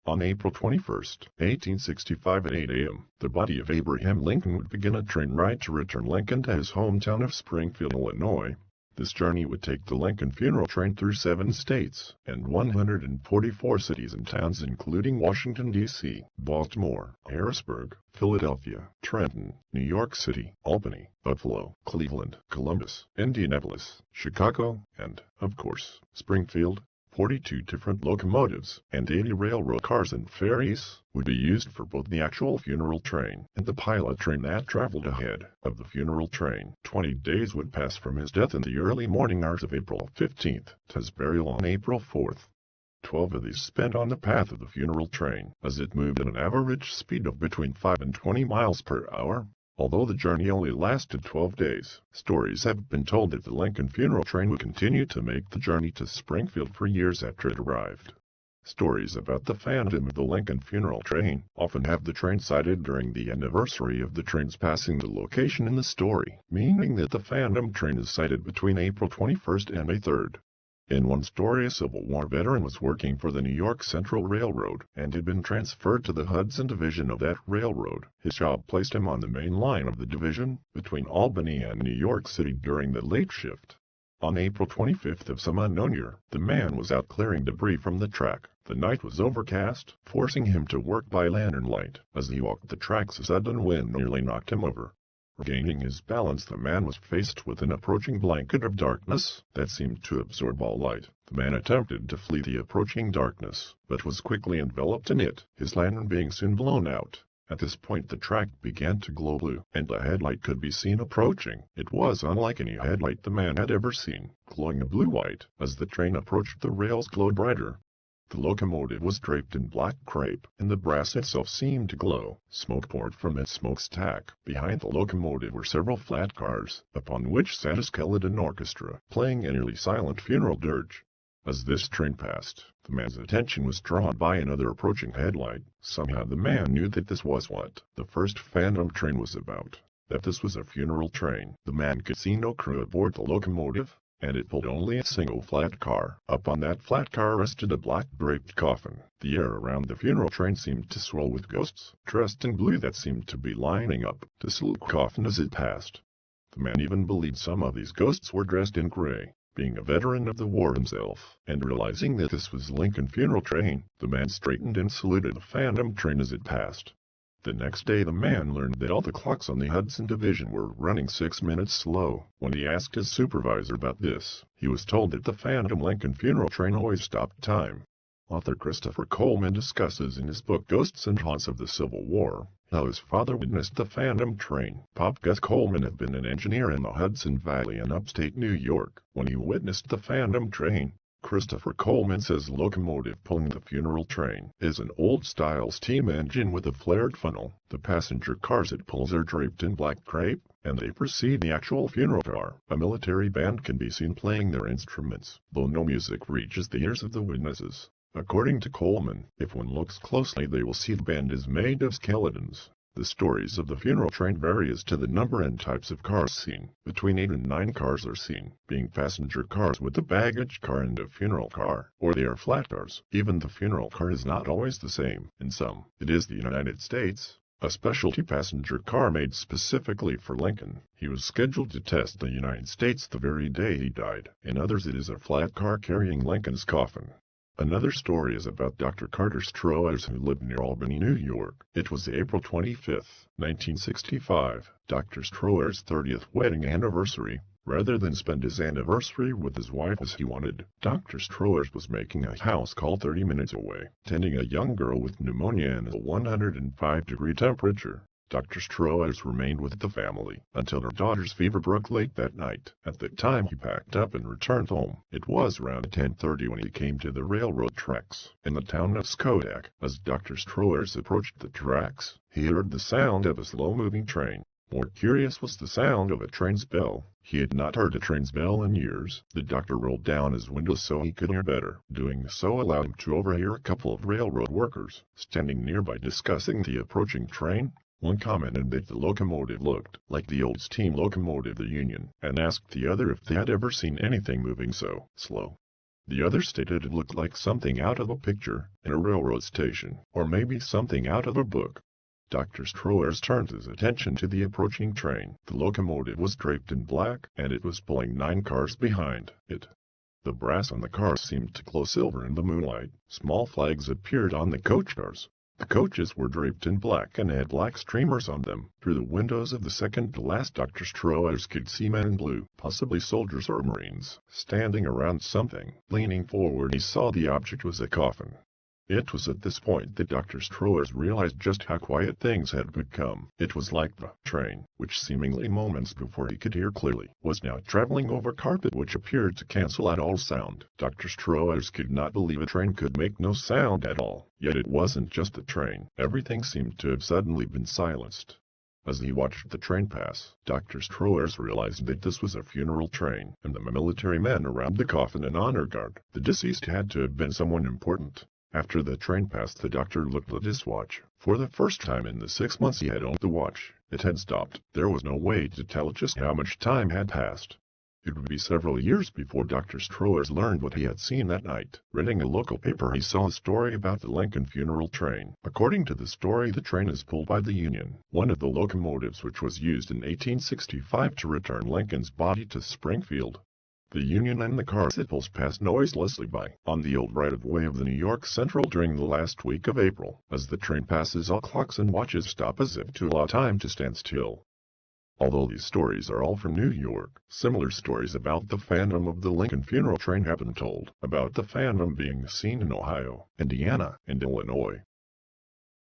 On April 21, 1865 at 8 a.m., the body of Abraham Lincoln would begin a train ride to return Lincoln to his hometown of Springfield, Illinois. This journey would take the Lincoln funeral train through 7 states and 144 cities and towns including Washington, D.C., Baltimore, Harrisburg, Philadelphia, Trenton, New York City, Albany, Buffalo, Cleveland, Columbus, Indianapolis, Chicago, and, of course, Springfield. 42 different locomotives and 80 railroad cars and ferries would be used for both the actual funeral train and the pilot train that traveled ahead of the funeral train. 20 days would pass from his death in the early morning hours of April 15th to his burial on April 4th. 12 of these spent on the path of the funeral train, as it moved at an average speed of between 5 and 20 miles per hour. Although the journey only lasted 12 days, stories have been told that the Lincoln funeral train would continue to make the journey to Springfield for years after it arrived. Stories about the phantom of the Lincoln funeral train often have the train sighted during the anniversary of the trains passing the location in the story, meaning that the phantom train is sighted between April 21st and May 3rd. In one story, a Civil War veteran was working for the New York Central Railroad and had been transferred to the Hudson Division of that railroad. His job placed him on the main line of the division between Albany and New York City during the late shift. On April 25th of some unknown year, the man was out clearing debris from the track. The night was overcast, forcing him to work by lantern light. As he walked the tracks, a sudden wind nearly knocked him over. Regaining his balance, the man was faced with an approaching blanket of darkness that seemed to absorb all light. The man attempted to flee the approaching darkness, but was quickly enveloped in it, his lantern being soon blown out. At this point the track began to glow blue, and a headlight could be seen approaching. It was unlike any headlight the man had ever seen, glowing a blue-white. As the train approached, the rails glowed brighter. The locomotive was draped in black crepe, and the brass itself seemed to glow. Smoke poured from its smokestack. Behind the locomotive were several flat cars, upon which sat a skeleton orchestra, playing a nearly silent funeral dirge. As this train passed, the man's attention was drawn by another approaching headlight. Somehow the man knew that this was what the first phantom train was about, that this was a funeral train. The man could see no crew aboard the locomotive, and it pulled only a single flat car. Up on that flat car rested a black draped coffin. The air around the funeral train seemed to swirl with ghosts, dressed in blue, that seemed to be lining up to salute the coffin as it passed. The man even believed some of these ghosts were dressed in gray. Being a veteran of the war himself, and realizing that this was Lincoln funeral train, the man straightened and saluted the phantom train as it passed. The next day the man learned that all the clocks on the Hudson Division were running 6 minutes slow. When he asked his supervisor about this, he was told that the phantom Lincoln funeral train always stopped time. Author Christopher Coleman discusses in his book Ghosts and Haunts of the Civil War how his father witnessed the phantom train. Pop Gus Coleman had been an engineer in the Hudson Valley in upstate New York when he witnessed the phantom train. Christopher Coleman says the locomotive pulling the funeral train is an old-style steam engine with a flared funnel. The passenger cars it pulls are draped in black crepe, and they precede the actual funeral car. A military band can be seen playing their instruments, though no music reaches the ears of the witnesses. According to Coleman, if one looks closely they will see the band is made of skeletons. The stories of the funeral train vary as to the number and types of cars seen. Between 8 and 9 cars are seen, being passenger cars with a baggage car and a funeral car, or they are flat cars. Even the funeral car is not always the same. In some, it is the United States, a specialty passenger car made specifically for Lincoln. He was scheduled to test the United States the very day he died. In others it is a flat car carrying Lincoln's coffin. Another story is about Dr. Carter Strohers, who lived near Albany, New York. It was April 25, 1965, Dr. Strohers' 30th wedding anniversary. Rather than spend his anniversary with his wife as he wanted, Dr. Strohers was making a house call 30 minutes away, tending a young girl with pneumonia and a 105-degree temperature. Dr. Strohers remained with the family until her daughter's fever broke late that night. At the time he packed up and returned home. It was around 10:30 when he came to the railroad tracks in the town of Schodack. As Dr. Strohers approached the tracks, he heard the sound of a slow-moving train. More curious was the sound of a train's bell. He had not heard a train's bell in years. The doctor rolled down his window so he could hear better. Doing so allowed him to overhear a couple of railroad workers standing nearby discussing the approaching train. One commented that the locomotive looked like the old steam locomotive of the Union, and asked the other if they had ever seen anything moving so slow. The other stated it looked like something out of a picture in a railroad station, or maybe something out of a book. Dr. Stroers turned his attention to the approaching train. The locomotive was draped in black, and it was pulling 9 cars behind it. The brass on the cars seemed to glow silver in the moonlight. Small flags appeared on the coach cars. The coaches were draped in black and had black streamers on them. Through the windows of the second to last, Dr. Stroers could see men in blue, possibly soldiers or marines, standing around something. Leaning forward, he saw the object was a coffin. It was at this point that Dr. Stroers realized just how quiet things had become. It was like the train, which seemingly moments before he could hear clearly, was now traveling over carpet which appeared to cancel out all sound. Dr. Stroers could not believe a train could make no sound at all. Yet it wasn't just the train. Everything seemed to have suddenly been silenced. As he watched the train pass, Dr. Stroers realized that this was a funeral train, and the military men around the coffin and honor guard. The deceased had to have been someone important. After the train passed, the doctor looked at his watch. For the first time in the 6 months he had owned the watch, it had stopped. There was no way to tell just how much time had passed. It would be several years before Dr. Stroers learned what he had seen that night. Reading a local paper, he saw a story about the Lincoln funeral train. According to the story, the train is pulled by the Union, one of the locomotives which was used in 1865 to return Lincoln's body to Springfield. The Union and the cars it pulls pass noiselessly by on the old right-of-way of the New York Central during the last week of April. As the train passes, all clocks and watches stop as if to allow time to stand still. Although these stories are all from New York, similar stories about the phantom of the Lincoln funeral train have been told, about the phantom being seen in Ohio, Indiana, and Illinois.